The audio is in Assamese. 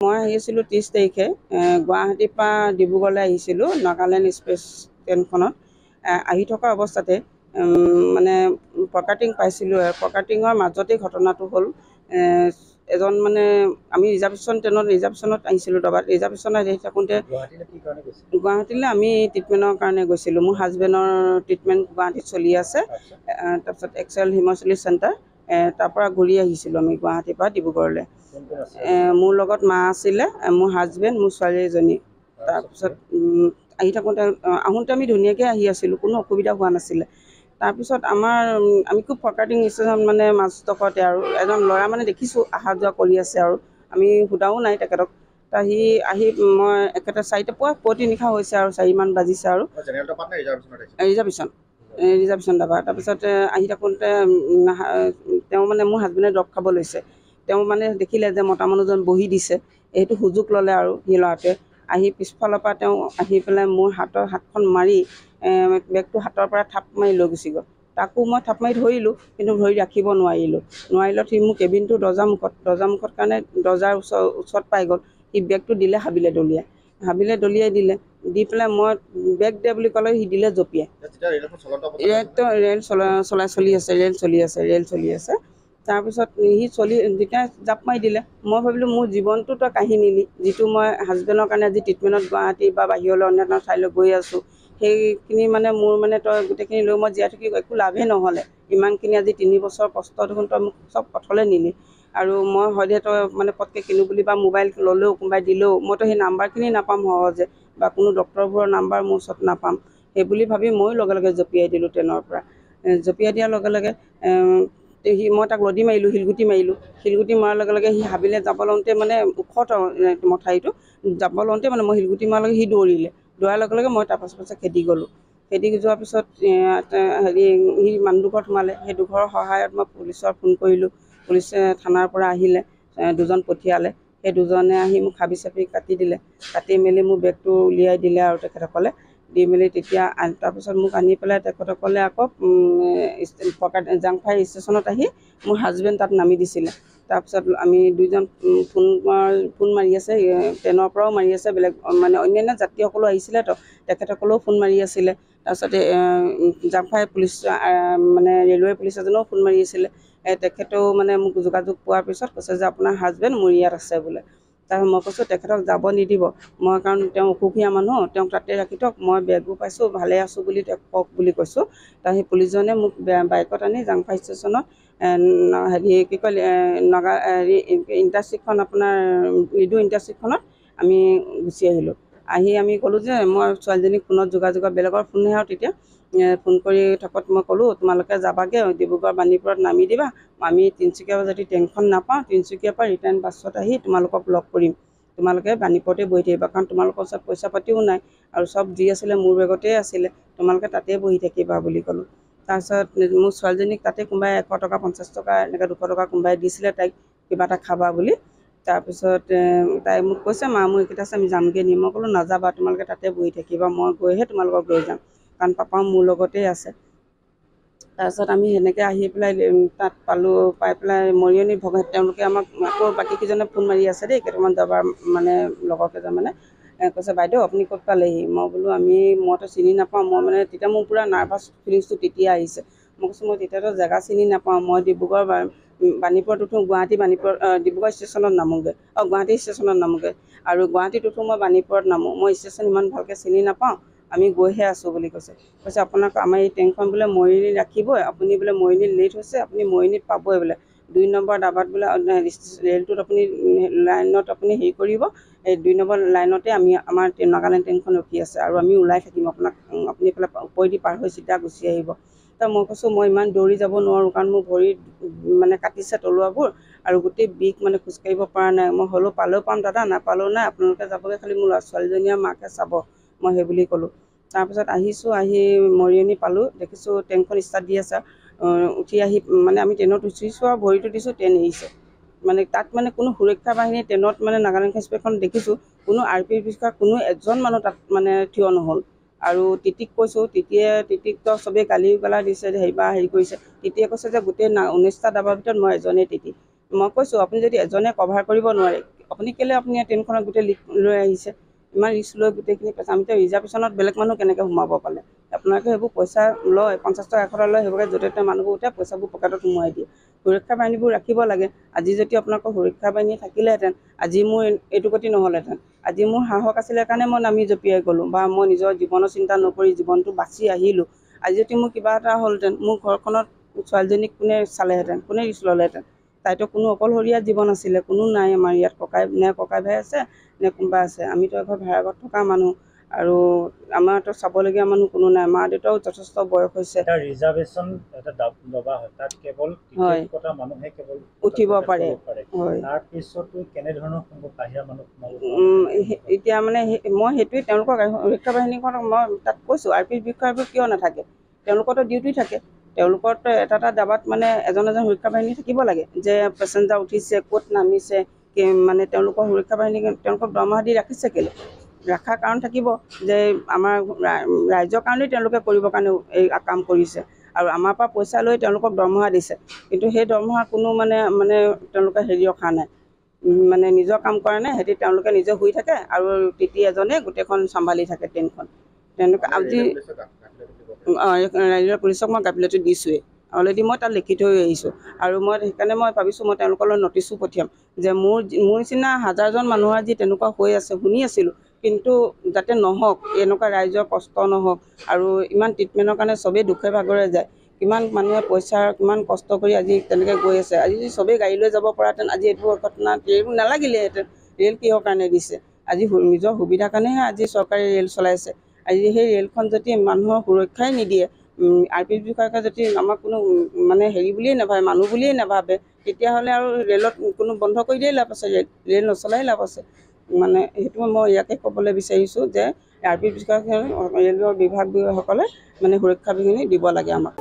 মই আহিছিলোঁ 30 তাৰিখে গুৱাহাটীৰ পৰা ডিব্ৰুগড়লৈ আহিছিলোঁ নাগালেণ্ড এক্সপ্ৰেছ ট্ৰেইনখনত। আহি থকা অৱস্থাতে মানে পকাটিং পাইছিলোঁ। পকাটিঙৰ মাজতেই ঘটনাটো হ'ল। এজন মানে আমি ৰিজাৰ্ভেশ্যনত আহিছিলোঁ। দবাত ৰিজাৰ্ভেশ্যনত আহি থাকোঁতে গুৱাহাটীলৈ আমি ট্ৰিটমেণ্টৰ কাৰণে গৈছিলোঁ। মোৰ হাজবেণ্ডৰ ট্ৰিটমেণ্ট গুৱাহাটীত চলি আছে। তাৰপিছত এক্সেল হিম'চিলিছ চেণ্টাৰ তাৰপৰা ঘূৰি আহিছিলোঁ আমি গুৱাহাটীৰ পৰা ডিব্ৰুগড়লৈ। মোৰ লগত মা আছিলে, মোৰ হাজবেণ্ড, মোৰ ছোৱালী এজনী। তাৰপিছত আহি থাকোঁতে আহোঁতে আমি ধুনীয়াকৈ আহি আছিলোঁ, কোনো অসুবিধা হোৱা নাছিলে। তাৰপিছত আমি খুব ফৰকাটিং ষ্টেচন মানে মাজডোখৰতে আৰু এজন ল'ৰা মানে দেখিছোঁ অহা যোৱা কৰি আছে আৰু আমি সোধাও নাই তেখেতক। সি আহি মই একেটা 4টা পুৱতি নিশা হৈছে আৰু 4মান বাজিছে আৰু ৰিজাৰ্ভেশ্যন দাবা। তাৰপিছতে আহি থাকোঁতে তেওঁ মানে মোৰ হাজবেণ্ডে দৰৱ খাব লৈছে। তেওঁ মানে দেখিলে যে মতা মানুহজন বহি দিছে, এইটো সুযোগ ল'লে আৰু সি ল'ৰাটোৱে আহি পিছফালৰ পৰা তেওঁ আহি পেলাই মোৰ হাতখন মাৰি বেগটো হাতৰ পৰা থাপ মাৰি লৈ গুচি গ'ল। তাকো মই থাপ মাৰি ধৰিলোঁ, কিন্তু ধৰি ৰাখিব নোৱাৰিলত সি মোৰ কেবিনটো দৰ্জামুখত কাৰণে দৰ্জাৰ ওচৰত পাই গ'ল। সি বেগটো দিলে হাবিলে দলিয়াই দিলে। দি পেলাই মই বেগ দে বুলি ক'লে সি দিলে জঁপিয়াই। ৰেল চলি আছে। তাৰপিছত সি যেতিয়া জাপ মাৰি দিলে, মই ভাবিলোঁ মোৰ জীৱনটো তই কাঢ়ি নিলি, যিটো মই হাজবেণ্ডৰ কাৰণে আজি ট্ৰিটমেণ্টত গুৱাহাটী বা বাহিৰলৈ অন্য ঠাইলৈ গৈ আছোঁ। সেইখিনি মানে মোৰ মানে তই গোটেইখিনি লৈ মই জীয়াই থাকি একো লাভেই নহ'লে। ইমানখিনি আজি 3 বছৰ কষ্ট দেখোন তই মোক চব পথলৈ নিলি। আৰু মই হয়দে তই মানে পটকৈ কিনো বুলি বা মোবাইল ল'লেও কোনোবাই দিলেও মইতো সেই নাম্বাৰখিনি নাপাম সহজে, বা কোনো ডক্তৰবোৰৰ নাম্বাৰ মোৰ ওচৰত নাপাম। সেইবুলি ভাবি ময়ো লগে লগে জঁপিয়াই দিলোঁ ট্ৰেইনৰ পৰা। জঁপিয়াই দিয়াৰ লগে লগে মই তাক লদি মাৰিলোঁ, শিলগুটি মৰাৰ লগে লগে সি হাবিলৈ যাব লওঁতে মানে ওখত মথাউৰিটো যাব লওঁতে মানে মই শিলগুটি মৰাৰ লগে সি দৌৰাৰ লগে লগে মই তাৰ পাছে খেদি গ'লোঁ। খেদি যোৱাৰ পিছত সি মানুহটোৰ ঘৰত সোমালে। সেই দুঘৰৰ সহায়ত মই পুলিচৰ ফোন কৰিলোঁ। পুলিচে থানাৰ পৰা আহিলে, দুজন পঠিয়ালে। সেই দুজনে আহি মোক হাবি চাপি কাটি দিলে। কাটি মেলি মোৰ বেগটো উলিয়াই দিলে আৰু তেখেতসকলে দি মেলি তেতিয়া তাৰপিছত মোক আনি পেলাই তেখেতসকলে আকৌ জাংফাই ষ্টেচনত আহি মোৰ হাজবেণ্ড তাত নামি দিছিলে। তাৰপিছত আমি দুইজন ফোন মাৰি আছে, ট্ৰেইনৰ পৰাও মাৰি আছে, বেলেগ মানে অন্যান্য যাত্ৰীসকলো আহিছিলে, তেখেতসকলেও ফোন মাৰি আছিলে। তাৰপিছতে জাংফাই পুলিচ মানে ৰেলৱে পুলিচ এজনেও ফোন মাৰি আছিলে। তেখেতেও মানে মোক যোগাযোগ পোৱাৰ পিছত কৈছে যে আপোনাৰ হাজবেণ্ড মোৰ ইয়াত আছে বোলে। তাৰপিছত মই কৈছোঁ তেখেতক যাব নিদিব, মই কাৰণ তেওঁ অসুখীয়া মানুহ, তেওঁক তাতে ৰাখি থওক, মই বেগো পাইছোঁ, ভালে আছোঁ বুলি তেওঁক কওক বুলি কৈছোঁ। সেই পুলিচজনে মোক বাইকত আনি জাংফাই ষ্টেচনত ইণ্ডাষ্ট্ৰিখন আপোনাৰ লিডু ইণ্ডাষ্ট্ৰিখনত আমি গুচি আহিলোঁ। আমি ক'লোঁ যে মই ছোৱালীজনীক ফোনত যোগাযোগত বেলেগৰ ফোনহে আৰু তেতিয়া ফোন কৰি থকাত মই ক'লোঁ তোমালোকে যাবাগৈ ডিব্ৰুগড় বাণীপুৰত নামি দিবা, আমি তিনিচুকীয়া যদি ট্ৰেইনখন নাপাওঁ তিনিচুকীয়াৰ পৰা ৰিটাৰ্ণ বাছত আহি তোমালোকক লগ কৰিম, তোমালোকে বাণীপুৰতে বহি থাকিবা, কাৰণ তোমালোকৰ ওচৰত পইচা পাতিও নাই আৰু চব যি আছিলে মোৰ বেগতেই আছিলে, তোমালোকে তাতে বহি থাকিবা বুলি ক'লোঁ। তাৰপিছত মোৰ ছোৱালীজনীক তাতে কোনোবাই 100 টকা 50 টকা এনেকৈ 200 টকা কোনোবাই দিছিলে তাইক কিবা এটা খাবা বুলি। তাৰপিছত তাই মোক কৈছে মা মোৰ এইকেইটা আছে আমি যামগৈ নি, মই ক'লোঁ নাযাবা, তোমালোকে তাতে বহি থাকিবা, মই গৈহে তোমালোকক লৈ যাম, কাৰণ পাপাও মোৰ লগতেই আছে। তাৰপিছত আমি সেনেকৈ আহি পেলাই তাত পালোঁ। পাই পেলাই মৰিয়নি তেওঁলোকে আমাক আকৌ বাকীকেইজনে ফোন মাৰি আছে দেই, কেইটামান যাবাৰ মানে লগৰ কেইজনমানে কৈছে বাইদেউ আপুনি ক'ত পালেহি, মই বোলো মইতো চিনি নাপাওঁ, মই মানে তেতিয়া মোৰ পূৰা নাৰ্ভাছ ফিলিংছটো তেতিয়া আহিছে। মই কৈছোঁ মই তেতিয়াতো জেগা চিনি নাপাওঁ, মই ডিব্ৰুগড় বাণীপুৰত উঠোঁ, ডিব্ৰুগড় ষ্টেচনত নামোগৈ, গুৱাহাটী ষ্টেচনত নামোগৈ, আৰু গুৱাহাটীত উঠোঁ মই বাণীপুৰত নামোঁ, মই ষ্টেচন ইমান ভালকৈ চিনি নাপাওঁ, আমি গৈহে আছোঁ বুলি কৈছে আপোনাক আমাৰ এই ট্ৰেইনখন বোলে মৰিয়নি ৰাখিবই, আপুনি বোলে মৰিয়নিত লেট হৈছে, আপুনি মৰিয়নিত পাবই বোলে, 2 নম্বৰ ডাবাত বোলে ৰেলটোত আপুনি লাইনত আপুনি হেৰি কৰিব, এই 2 নম্বৰ লাইনতে আমাৰ নাগালেণ্ড ট্ৰেইনখন ৰখি আছে, আৰু আমি ওলাই থাকিম, আপুনি এইফালে ওপৰেদি পাৰ হৈ চিধা গুচি আহিব। মই কৈছোঁ মই ইমান দৌৰি যাব নোৱাৰোঁ, কাৰণ মোৰ ভৰিত মানে কাটিছে তলুৱাবোৰ, আৰু গোটেই বিষ মানে খোজকাঢ়িব পৰা নাই, মই হ'লেও পালেও পাম দাদা, নাপালেও নাই, আপোনালোকে যাবগৈ, খালি মোৰ ছোৱালীজনী আৰু মাকে চাব, মই সেই বুলি ক'লোঁ। তাৰপিছত আহি মৰিয়নি পালোঁ, দেখিছোঁ ট্ৰেইনখন ষ্টাৰ্ট দি আছে, উঠি আহি মানে আমি ট্ৰেইনত উঠিছোঁ আৰু ভৰিটো দিছোঁ, ট্ৰেইন এৰিছে। মানে তাত মানে কোনো সুৰক্ষা বাহিনী ট্ৰেইনত মানে নাগালেণ্ড এক্সপ্ৰেছখন দেখিছোঁ, কোনো RP বিষয়া কোনো এজন মানুহ তাত মানে থিয় নহ'ল। আৰু তিতিক কৈছোঁ, তিতিকতো চবেই গালি গালাজ দিছে, হেৰি কৰিছে, কৈছে যে গোটেই 19টা ডাবাৰ ভিতৰত মই এজনেই তিতি। মই কৈছোঁ আপুনি যদি এজনে কভাৰ কৰিব নোৱাৰে, আপুনি কেলৈ আপুনি ট্ৰেইনখনত গোটেই লৈ আহিছে, ইমান ৰিস্ক লৈ গোটেইখিনি পইচা, আমিতো ৰিজাৰ্ভেশ্যনত বেলেগ মানুহ কেনেকৈ সোমাব পালে? আপোনালোকে সেইবোৰ পইচা লয়, 50 টকা 100 টকা লয়, সেইবোৰকে য'তে ত'তে মানুহবোৰ উঠে পইচাবোৰ পকেটত সোমোৱাই দিয়ে। সুৰক্ষা বাহিনীবোৰ ৰাখিব লাগে। আজি যদি আপোনালোকৰ সুৰক্ষা বাহিনী থাকিলেহেঁতেন, আজি মোৰ এইটো গতি নহ'লহেঁতেন। আজি মোৰ সাহস আছিলে কাৰণে মই নামি জঁপিয়াই গ'লোঁ, বা মই নিজৰ জীৱনৰ চিন্তা নকৰি জীৱনটো বাচি আহিলোঁ। আজি যদি মোৰ কিবা এটা হ'লহেঁতেন, মোৰ ঘৰখনত ছোৱালীজনীক কোনে চালেহেঁতেন, কোনে ৰিস্ক ল'লেহেঁতেন? তাইতো কোনো অকলশৰীয়া জীৱন আছিলে, কোনো নাই আমাৰ ইয়াত, ককাই ভাই আছে নে কোনোবা আছে? আমিতো এঘৰ ভাড়া ঘৰত থকা মানুহ, আৰু আমাৰতো চাবলগীয়া মানুহ কোনো নাই। মা দেউতাও যথেষ্ট বয়স হৈছে। ৰিজাৰ্ভেশ্যন এটা দবা হয়, তাত কেৱল টিকেট কটা মানুহে কেৱল উঠিব পাৰে। হয়, তাৰপিছতো কেনেধৰণৰ বাহিৰা মানুহ এতিয়া মানে মই সেইটোৱে তেওঁলোকক সুৰক্ষা বাহিনীখনক মই তাত কৈছোঁ, RP বিষয়াবোৰ কিয় নাথাকে? তেওঁলোকৰতো ডিউটি থাকে, তেওঁলোকৰতো এটা ডাবাত মানে এজন সুৰক্ষা বাহিনী থাকিব লাগে, যে পেচেঞ্জাৰ উঠিছে, ক'ত নামিছে, মানে তেওঁলোকৰ সুৰক্ষা বাহিনী তেওঁলোকক দৰমহা দি ৰাখিছে কেলৈ? ৰখাৰ কাৰণ থাকিব যে আমাৰ ৰাইজৰ কাৰণেই তেওঁলোকে কৰিবৰ কাৰণে এই কাম কৰিছে, আৰু আমাৰ পৰা পইচা লৈ তেওঁলোকক দৰমহা দিছে। কিন্তু সেই দৰমহা কোনো মানে তেওঁলোকে হেৰি ৰখা নাই, মানে নিজৰ কাম কৰা নাই। সিহঁতি তেওঁলোকে নিজে শুই থাকে, আৰু টিটি এজনে গোটেইখন চম্ভালি থাকে ট্ৰেইনখন। তেওঁলোকে আজি ৰাজ্যৰ পুলিচক মই গাফিলতি দিছোঁৱেই, অলৰেডি মই তাত লিখি থৈ আহিছোঁ। আৰু মই সেইকাৰণে মই ভাবিছোঁ মই তেওঁলোকলৈ নটিছো পঠিয়াম, যে মোৰ নিচিনা হাজাৰজন মানুহৰ আজি তেনেকুৱা হৈ আছে শুনি আছিলোঁ, কিন্তু যাতে নহওক, এনেকুৱা ৰাইজৰ কষ্ট নহওক। আৰু ইমান ট্ৰিটমেণ্টৰ কাৰণে চবেই দুখে ভাগৰে যায়, কিমান মানুহে পইচা কিমান কষ্ট কৰি আজি তেনেকৈ গৈ আছে। আজি যদি চবেই গাড়ী লৈ যাব পৰাহেঁতেন, আজি এইটো ঘটনা এইবোৰ নালাগিলেহেঁতেন। ৰে'ল কিহৰ কাৰণে দিছে? আজি নিজৰ সুবিধাৰ কাৰণেহে আজি চৰকাৰে ৰে'ল চলাইছে। আজি সেই ৰে'লখন যদি মানুহৰ সুৰক্ষাই নিদিয়ে, RP বিষয়াকে যদি আমাক কোনো মানে হেৰি বুলিয়েই নাভাবে, মানুহ বুলিয়েই নাভাবে, তেতিয়াহ'লে আৰু ৰে'লত কোনো বন্ধ কৰি দিয়েই লাভ আছে, ৰে'ল নচলাই লাভ আছে। মানে সেইটো মই ইয়াকে ক'বলৈ বিচাৰিছোঁ যে RP বিষয়াসকলে, ৰে'লৰ বিভাগসকলে মানে সুৰক্ষা বাহিনী দিব লাগে আমাক।